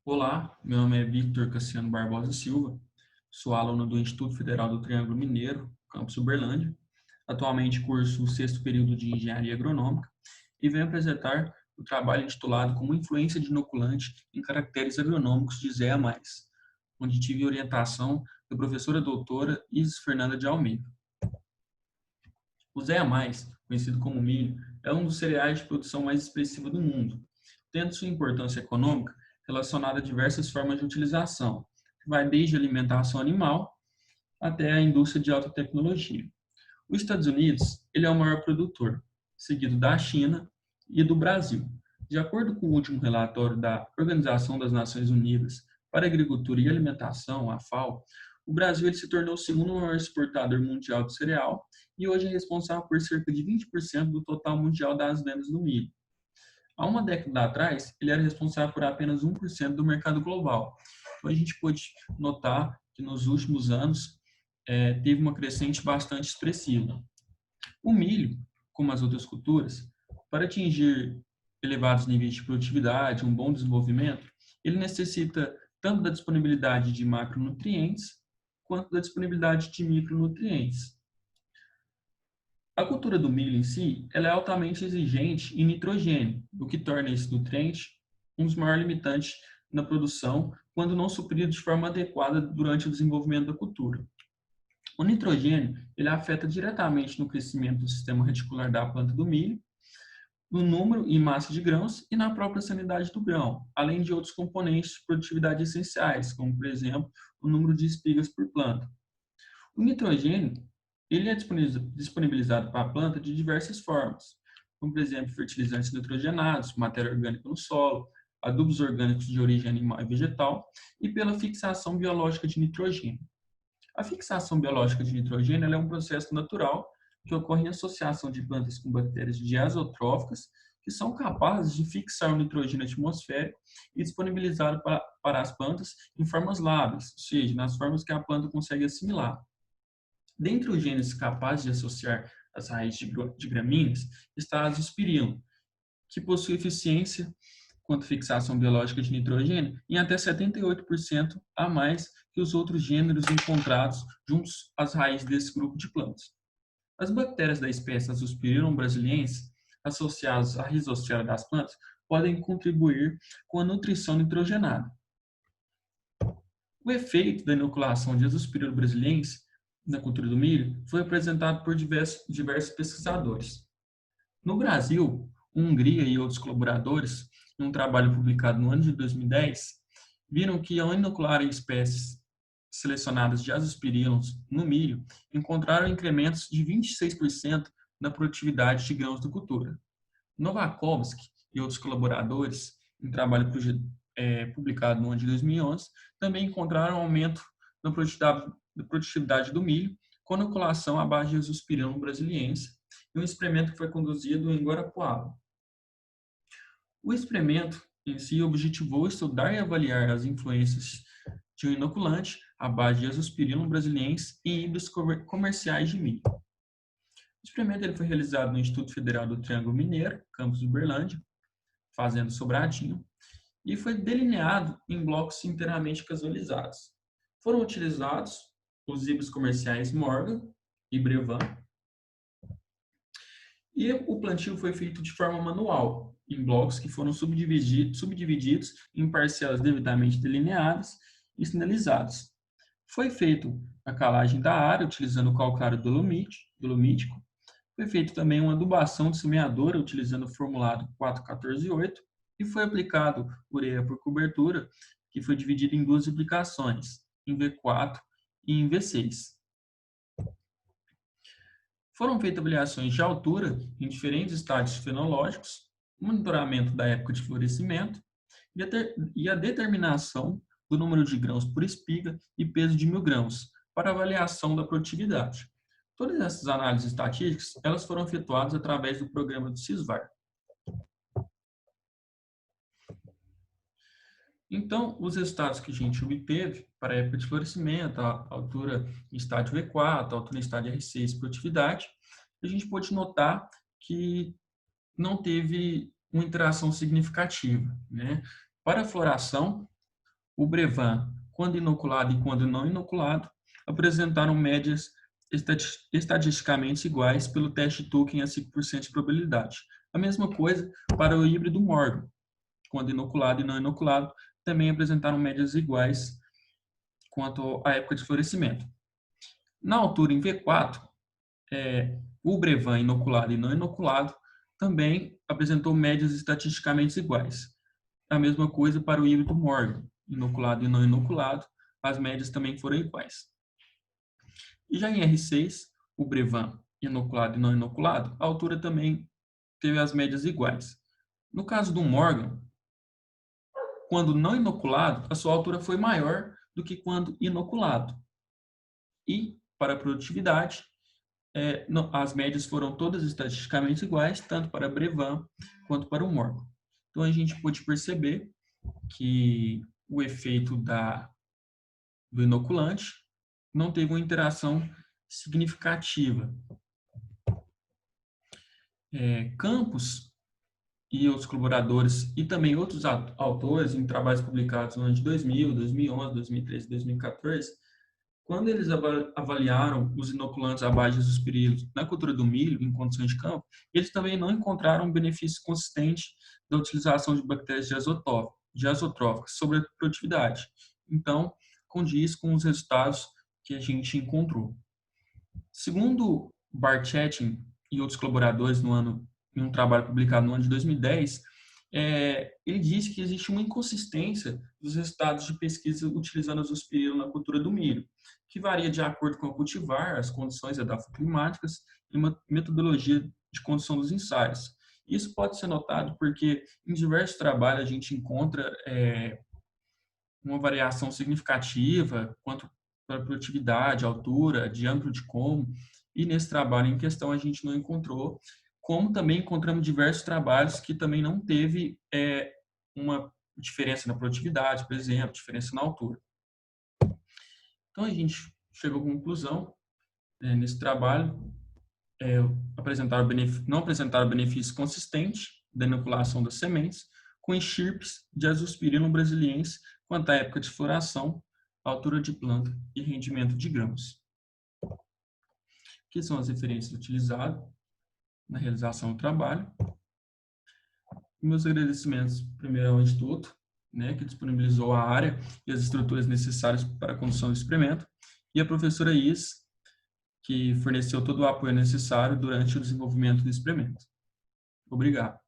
Olá, meu nome é Victor Cassiano Barbosa Silva, sou aluno do Instituto Federal do Triângulo Mineiro, campus Uberlândia. Atualmente curso o sexto período de Engenharia Agronômica e venho apresentar o trabalho intitulado Como Influência de Inoculante em Caracteres Agronômicos de Zéa Mais, onde tive orientação da professora doutora Isis Fernanda de Almeida. O Zéa Mais, conhecido como milho, é um dos cereais de produção mais expressiva do mundo, tendo sua importância econômica relacionada a diversas formas de utilização, que vai desde a alimentação animal até a indústria de alta tecnologia. Os Estados Unidos, ele é o maior produtor, seguido da China e do Brasil. De acordo com o último relatório da Organização das Nações Unidas para a Agricultura e Alimentação, a FAO, o Brasil ele se tornou o segundo maior exportador mundial de cereal e hoje é responsável por cerca de 20% do total mundial das vendas do milho. Há uma década atrás, ele era responsável por apenas 1% do mercado global. Então, a gente pode notar que nos últimos anos teve uma crescente bastante expressiva. O milho, como as outras culturas, para atingir elevados níveis de produtividade, um bom desenvolvimento, ele necessita tanto da disponibilidade de macronutrientes quanto da disponibilidade de micronutrientes. A cultura do milho em si, ela é altamente exigente em nitrogênio, o que torna esse nutriente um dos maiores limitantes na produção quando não suprido de forma adequada durante o desenvolvimento da cultura. O nitrogênio, ele afeta diretamente no crescimento do sistema reticular da planta do milho, no número e massa de grãos e na própria sanidade do grão, além de outros componentes de produtividade essenciais, como, por exemplo, o número de espigas por planta. O nitrogênio, ele é disponibilizado para a planta de diversas formas, como, por exemplo, fertilizantes nitrogenados, matéria orgânica no solo, adubos orgânicos de origem animal e vegetal, e pela fixação biológica de nitrogênio. A fixação biológica de nitrogênio é um processo natural que ocorre em associação de plantas com bactérias diazotróficas que são capazes de fixar o nitrogênio atmosférico e disponibilizá-lo para as plantas em formas lábeis, ou seja, nas formas que a planta consegue assimilar. Dentre os genes capazes de associar as raízes de gramíneas está a azospirina, que possui eficiência quanto fixação biológica de nitrogênio em até 78% a mais que os outros gêneros encontrados juntos às raízes desse grupo de plantas. As bactérias da espécie Azospirillum brasiliensis, associadas à rizosfera das plantas, podem contribuir com a nutrição nitrogenada. O efeito da inoculação de Azospirillum brasiliensis na cultura do milho foi apresentado por diversos pesquisadores. No Brasil, Hungria e outros colaboradores, em um trabalho publicado no ano de 2010, viram que ao inocular espécies selecionadas de azospirinos no milho, encontraram incrementos de 26% na produtividade de grãos da cultura. Novakovsky e outros colaboradores, em trabalho publicado no ano de 2011, também encontraram aumento na produtividade do milho com inoculação à base de azospirillum brasiliensis e um experimento que foi conduzido em Guarapuava. O experimento em si objetivou estudar e avaliar as influências de um inoculante à base de azospirillum brasiliensis em híbridos comerciais de milho. O experimento ele foi realizado no Instituto Federal do Triângulo Mineiro, campus Uberlândia, fazenda Sobradinho, e foi delineado em blocos inteiramente casualizados. Foram utilizados os híbridos comerciais Morgan e Brevan, e o plantio foi feito de forma manual, em blocos que foram subdivididos em parcelas devidamente delineadas e sinalizadas. Foi feito a calagem da área utilizando o calcário dolomítico. Foi feito também uma adubação de semeadora utilizando o formulado 4,14,8 e foi aplicado ureia por cobertura, que foi dividido em duas aplicações, em V4 e em V6. Foram feitas avaliações de altura em diferentes estágios fenológicos, monitoramento da época de florescimento e a determinação do número de grãos por espiga e peso de 1.000 grãos para avaliação da produtividade. Todas essas análises estatísticas elas foram efetuadas através do programa do CISVAR. Então, os resultados que a gente obteve para a época de florescimento, a altura em estádio V4, a altura em estádio R6, produtividade, a gente pode notar que não teve uma interação significativa, né? Para a floração, o Brevan, quando inoculado e quando não inoculado, apresentaram médias estatisticamente iguais pelo teste Tucken a 5% de probabilidade. A mesma coisa para o híbrido Morgan, quando inoculado e não inoculado, também apresentaram médias iguais quanto à época de florescimento. Na altura em V4, o Brevan inoculado e não inoculado também apresentou médias estatisticamente iguais. A mesma coisa para o híbrido Morgan, inoculado e não inoculado, as médias também foram iguais. E já em R6, o Brevan inoculado e não inoculado, a altura também teve as médias iguais. No caso do Morgan, quando não inoculado, a sua altura foi maior do que quando inoculado. E, para a produtividade, as médias foram todas estatisticamente iguais, tanto para Brevan quanto para o Morgan. Então, a gente pôde perceber que o efeito do inoculante não teve uma interação significativa. Campos e outros colaboradores e também outros autores em trabalhos publicados no ano de 2000, 2011, 2013 e 2014, quando eles avaliaram os inoculantes à base de azospirilos na cultura do milho em condições de campo, eles também não encontraram um benefício consistente da utilização de bactérias de azotróficas sobre a produtividade. Então, condiz com os resultados que a gente encontrou. Segundo Barchettin e outros colaboradores em um trabalho publicado no ano de 2010, ele disse que existe uma inconsistência dos resultados de pesquisa utilizando azospirilo na cultura do milho, que varia de acordo com a cultivar, as condições edafoclimáticas e uma metodologia de condução dos ensaios. Isso pode ser notado porque em diversos trabalhos a gente encontra uma variação significativa quanto para produtividade, altura, diâmetro de como, e nesse trabalho em questão a gente não encontrou, como também encontramos diversos trabalhos que também não teve uma diferença na produtividade, por exemplo, diferença na altura. Então a gente chegou à conclusão nesse trabalho, não apresentaram benefício consistente da inoculação das sementes com enxerpes de Azospirillum brasiliense quanto à época de floração, altura de planta e rendimento de grãos. Que são as referências utilizadas na realização do trabalho. Meus agradecimentos, primeiro ao Instituto, que disponibilizou a área e as estruturas necessárias para a condução do experimento, e a professora Is, que forneceu todo o apoio necessário durante o desenvolvimento do experimento. Obrigado.